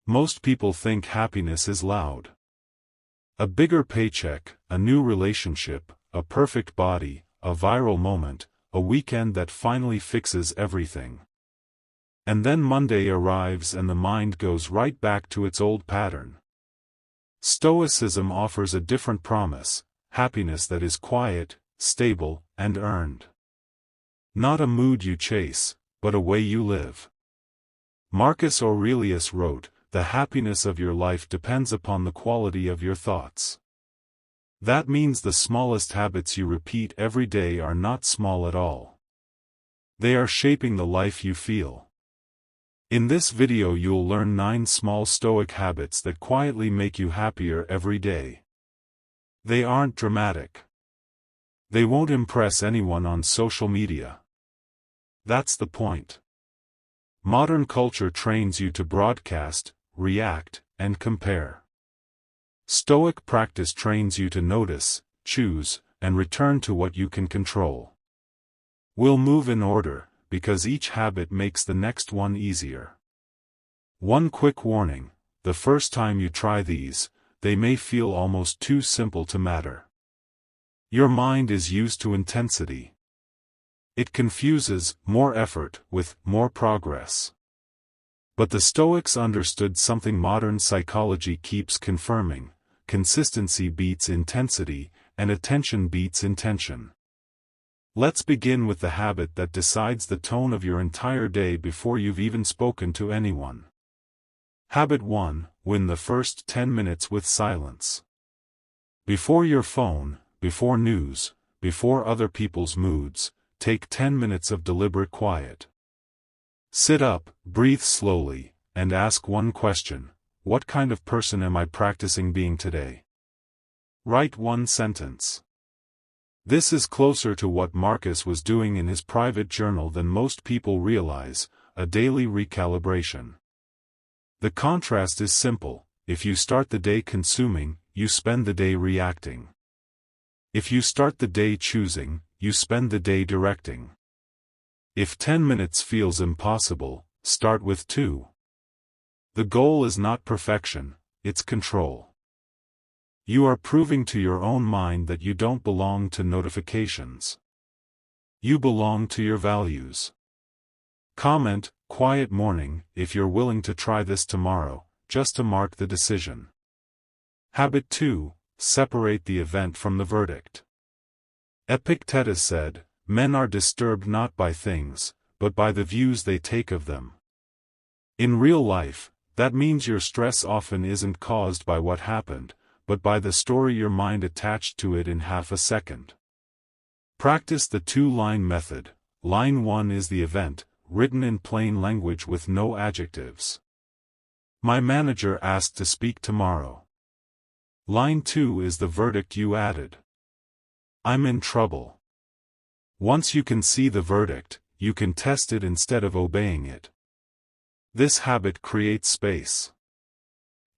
Most people think happiness is loud. A bigger paycheck, a new relationship, a perfect body, a viral moment, a weekend that finally fixes everything. And then Monday arrives and the mind goes right back to its old pattern. Stoicism offers a different promise, happiness that is quiet, stable, and earned. Not a mood you chase, but a way you live. Marcus Aurelius wrote, "The happiness of your life depends upon the quality of your thoughts." That means the smallest habits you repeat every day are not small at all. They are shaping the life you feel. In this video you'll learn 9 small Stoic habits that quietly make you happier every day. They aren't dramatic. They won't impress anyone on social media. That's the point. Modern culture trains you to broadcast, react, and compare. Stoic practice trains you to notice, choose, and return to what you can control. We'll move in order, because each habit makes the next one easier. One quick warning: the first time you try these, they may feel almost too simple to matter. Your mind is used to intensity. It confuses more effort with more progress. But the Stoics understood something modern psychology keeps confirming: consistency beats intensity, and attention beats intention. Let's begin with the habit that decides the tone of your entire day before you've even spoken to anyone. Habit 1: win the first 10 minutes with silence. Before your phone, before news, before other people's moods, take 10 minutes of deliberate quiet. Sit up, breathe slowly, and ask one question: what kind of person am I practicing being today? Write one sentence. This is closer to what Marcus was doing in his private journal than most people realize: a daily recalibration. The contrast is simple: if you start the day consuming, you spend the day reacting. If you start the day choosing, you spend the day directing. If 10 minutes feels impossible, start with 2. The goal is not perfection, it's control. You are proving to your own mind that you don't belong to notifications. You belong to your values. Comment, "Quiet morning," if you're willing to try this tomorrow, just to mark the decision. Habit 2: separate the event from the verdict. Epictetus said, "Men are disturbed not by things, but by the views they take of them." In real life, that means your stress often isn't caused by what happened, but by the story your mind attached to it in half a second. Practice the 2-line method. Line 1 is the event, written in plain language with no adjectives. My manager asked to speak tomorrow. Line 2 is the verdict you added. I'm in trouble. Once you can see the verdict, you can test it instead of obeying it. This habit creates space.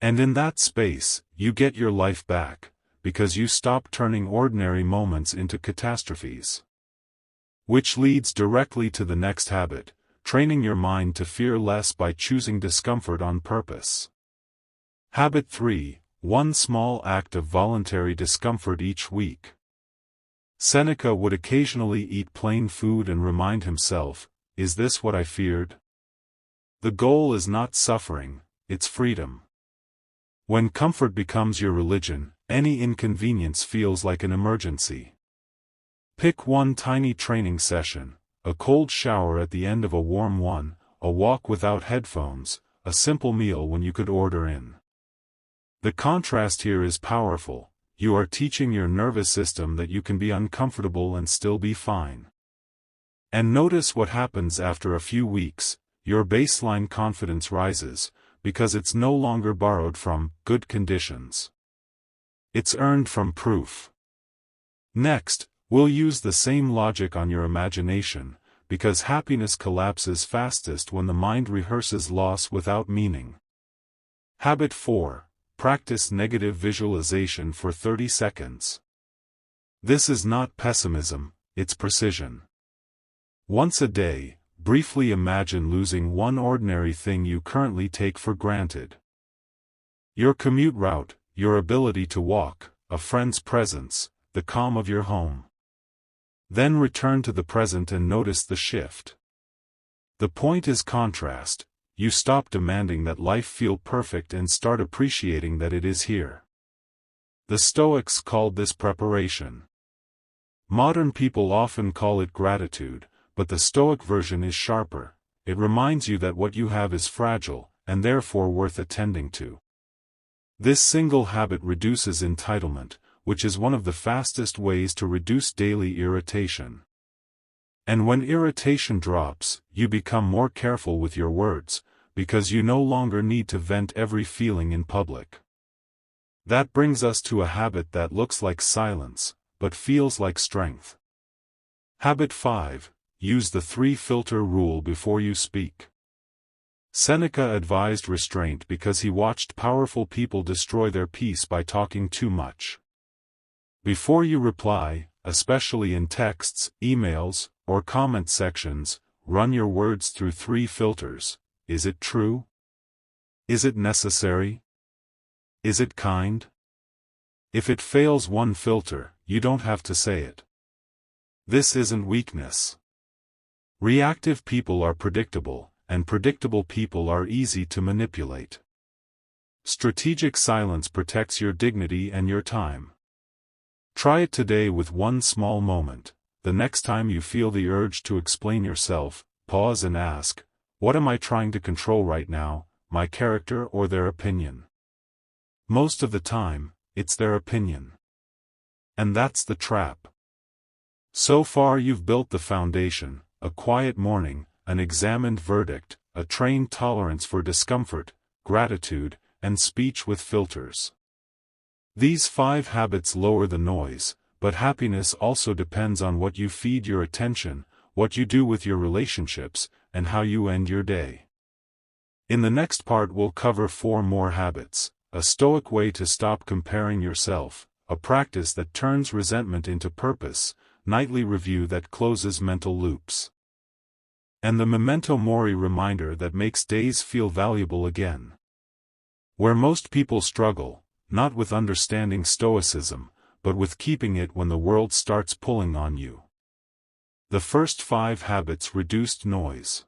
And in that space, you get your life back, because you stop turning ordinary moments into catastrophes. Which leads directly to the next habit: training your mind to fear less by choosing discomfort on purpose. Habit 3: one small act of voluntary discomfort each week. Seneca would occasionally eat plain food and remind himself, "Is this what I feared?" The goal is not suffering, it's freedom. When comfort becomes your religion, any inconvenience feels like an emergency. Pick one tiny training session: a cold shower at the end of a warm one, a walk without headphones, a simple meal when you could order in. The contrast here is powerful. You are teaching your nervous system that you can be uncomfortable and still be fine. And notice what happens after a few weeks: your baseline confidence rises, because it's no longer borrowed from good conditions. It's earned from proof. Next, we'll use the same logic on your imagination, because happiness collapses fastest when the mind rehearses loss without meaning. Habit 4: practice negative visualization for 30 seconds. This is not pessimism, it's precision. Once a day, briefly imagine losing one ordinary thing you currently take for granted. Your commute route, your ability to walk, a friend's presence, the calm of your home. Then return to the present and notice the shift. The point is contrast. You stop demanding that life feel perfect and start appreciating that it is here. The Stoics called this preparation. Modern people often call it gratitude, but the Stoic version is sharper. It reminds you that what you have is fragile, and therefore worth attending to. This single habit reduces entitlement, which is one of the fastest ways to reduce daily irritation. And when irritation drops, you become more careful with your words, because you no longer need to vent every feeling in public. That brings us to a habit that looks like silence, but feels like strength. Habit 5. Use the 3-filter rule before you speak. Seneca advised restraint because he watched powerful people destroy their peace by talking too much. Before you reply, especially in texts, emails, or comment sections, run your words through 3 filters. Is it true? Is it necessary? Is it kind? If it fails one filter, you don't have to say it. This isn't weakness. Reactive people are predictable, and predictable people are easy to manipulate. Strategic silence protects your dignity and your time. Try it today with one small moment. The next time you feel the urge to explain yourself, pause and ask, what am I trying to control right now, my character or their opinion? Most of the time, it's their opinion. And that's the trap. So far you've built the foundation, a quiet morning, an examined verdict, a trained tolerance for discomfort, gratitude, and speech with filters. These 5 habits lower the noise, but happiness also depends on what you feed your attention, what you do with your relationships, and how you end your day. In the next part we'll cover 4 more habits, a Stoic way to stop comparing yourself, a practice that turns resentment into purpose, nightly review that closes mental loops, and the memento mori reminder that makes days feel valuable again. Where most people struggle, not with understanding Stoicism, but with keeping it when the world starts pulling on you. The first 5 habits reduced noise.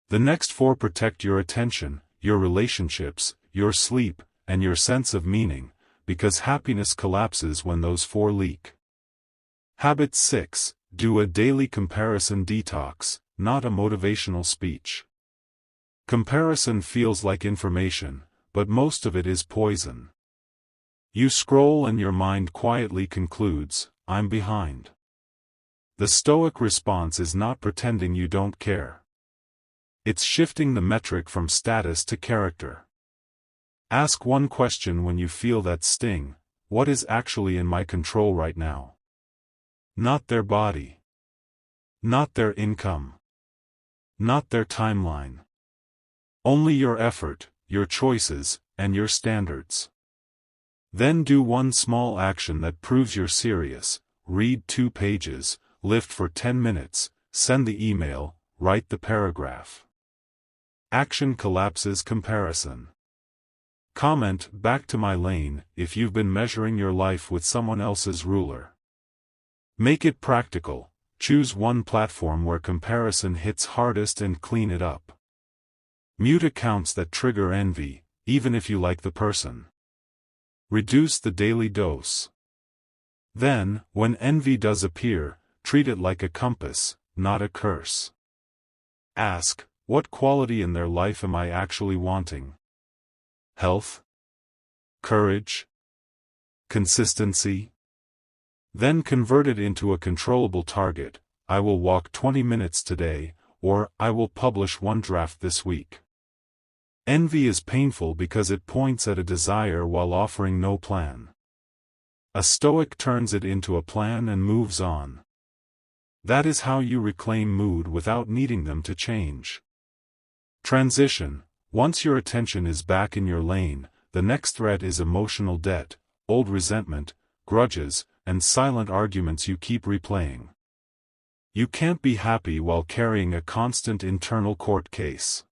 The next 4 protect your attention, your relationships, your sleep, and your sense of meaning, because happiness collapses when those 4 leak. Habit 6. Do a daily comparison detox, not a motivational speech. Comparison feels like information, but most of it is poison. You scroll and your mind quietly concludes, I'm behind. The Stoic response is not pretending you don't care. It's shifting the metric from status to character. Ask one question when you feel that sting, what is actually in my control right now? Not their body. Not their income. Not their timeline. Only your effort, your choices, and your standards. Then do one small action that proves you're serious, read 2 pages, lift for 10 minutes, send the email, write the paragraph. Action collapses comparison. Comment, back to my lane, if you've been measuring your life with someone else's ruler. Make it practical, choose one platform where comparison hits hardest and clean it up. Mute accounts that trigger envy, even if you like the person. Reduce the daily dose. Then, when envy does appear, treat it like a compass, not a curse. Ask, what quality in their life am I actually wanting? Health? Courage? Consistency? Then convert it into a controllable target. I will walk 20 minutes today, or I will publish 1 draft this week. Envy is painful because it points at a desire while offering no plan. A Stoic turns it into a plan and moves on. That is how you reclaim mood without needing them to change. Transition. Once your attention is back in your lane, the next threat is emotional debt, old resentment, grudges, and silent arguments you keep replaying. You can't be happy while carrying a constant internal court case.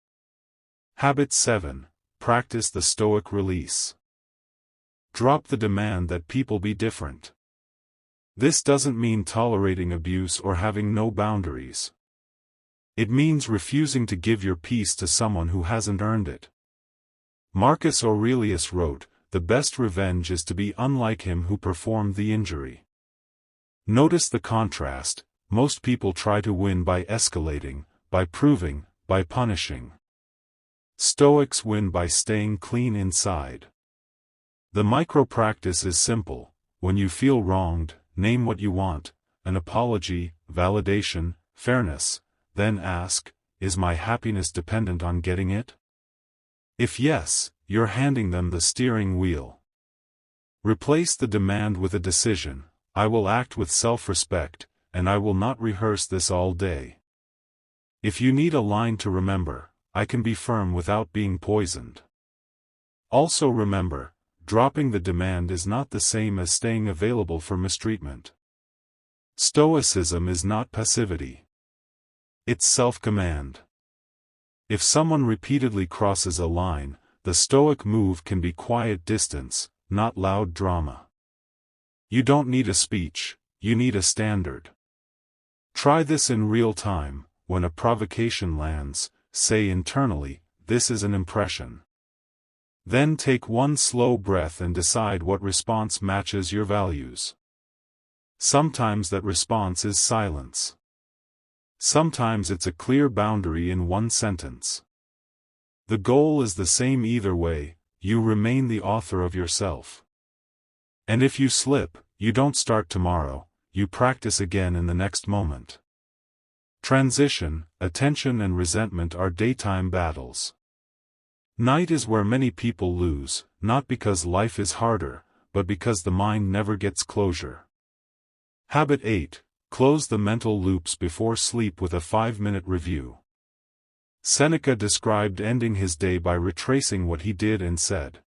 Habit 7. practice the Stoic release. Drop the demand that people be different. This doesn't mean tolerating abuse or having no boundaries. It means refusing to give your peace to someone who hasn't earned it. Marcus Aurelius wrote, "The best revenge is to be unlike him who performed the injury." Notice the contrast. Most people try to win by escalating, by proving, by punishing. Stoics win by staying clean inside. The micro-practice is simple. When you feel wronged, name what you want: an apology, validation, fairness. Then ask, is my happiness dependent on getting it? If yes, you're handing them the steering wheel. Replace the demand with a decision: I will act with self-respect, and I will not rehearse this all day. If you need a line to remember, I can be firm without being poisoned. Also remember, dropping the demand is not the same as staying available for mistreatment. Stoicism is not passivity. It's self-command. If someone repeatedly crosses a line, the Stoic move can be quiet distance, not loud drama. You don't need a speech, you need a standard. Try this in real time. When a provocation lands, say internally, "This is an impression." Then take one slow breath and decide what response matches your values. Sometimes that response is silence. Sometimes it's a clear boundary in one sentence. The goal is the same either way: you remain the author of yourself. And if you slip, you don't start tomorrow, you practice again in the next moment. Transition, attention and resentment are daytime battles. Night is where many people lose, not because life is harder, but because the mind never gets closure. Habit 8. Close the mental loops before sleep with a 5-minute review. Seneca described ending his day by retracing what he did and said.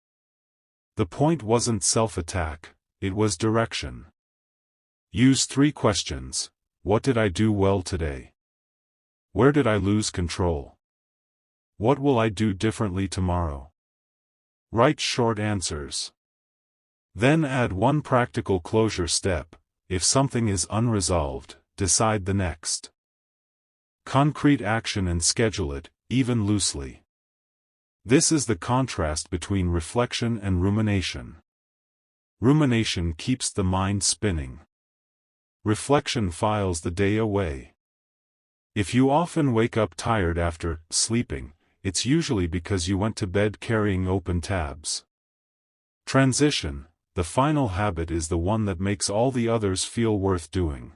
The point wasn't self-attack, it was direction. Use 3 questions. What did I do well today? Where did I lose control? What will I do differently tomorrow? Write short answers. Then add one practical closure step. If something is unresolved, decide the next. Concrete action and schedule it, even loosely. This is the contrast between reflection and rumination. Rumination keeps the mind spinning. Reflection files the day away. If you often wake up tired after sleeping, it's usually because you went to bed carrying open tabs. Transition. The final habit is the one that makes all the others feel worth doing.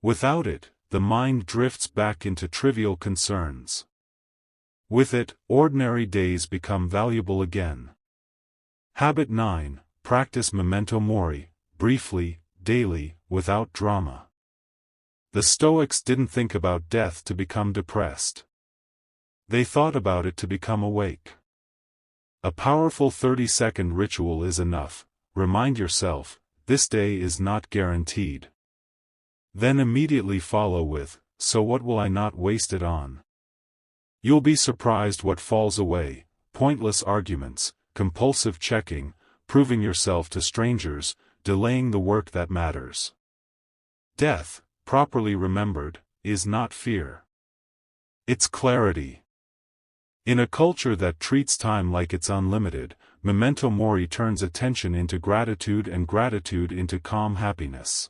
Without it, the mind drifts back into trivial concerns. With it, ordinary days become valuable again. Habit 9. Practice memento mori, briefly, daily, without drama. The Stoics didn't think about death to become depressed. They thought about it to become awake. A powerful 30-second ritual is enough. Remind yourself, this day is not guaranteed. Then immediately follow with, so what will I not waste it on? You'll be surprised what falls away: pointless arguments, compulsive checking, proving yourself to strangers, delaying the work that matters. Death, properly remembered, is not fear. It's clarity. In a culture that treats time like it's unlimited, memento mori turns attention into gratitude and gratitude into calm happiness.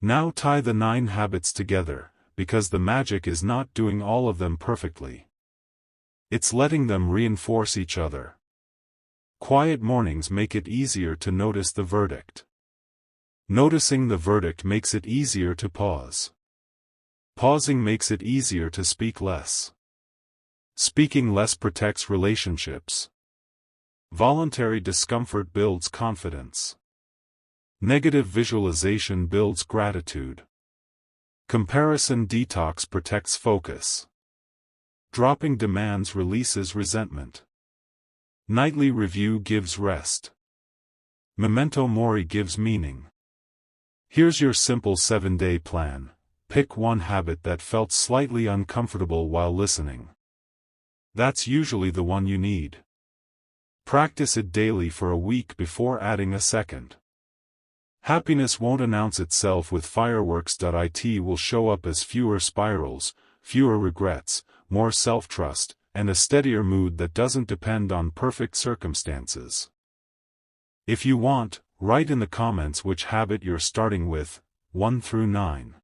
Now tie the 9 habits together, because the magic is not doing all of them perfectly. It's letting them reinforce each other. Quiet mornings make it easier to notice the verdict. Noticing the verdict makes it easier to pause. Pausing makes it easier to speak less. Speaking less protects relationships. Voluntary discomfort builds confidence. Negative visualization builds gratitude. Comparison detox protects focus. Dropping demands releases resentment. Nightly review gives rest. Memento mori gives meaning. Here's your simple 7-day plan. Pick one habit that felt slightly uncomfortable while listening. That's usually the one you need. Practice it daily for a week before adding a second. Happiness won't announce itself with fireworks. It will show up as fewer spirals, fewer regrets, more self-trust, and a steadier mood that doesn't depend on perfect circumstances. If you want, write in the comments which habit you're starting with, 1 through 9.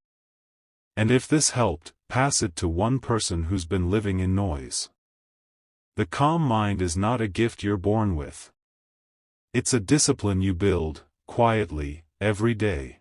And if this helped, pass it to one person who's been living in noise. The calm mind is not a gift you're born with. It's a discipline you build, quietly, every day.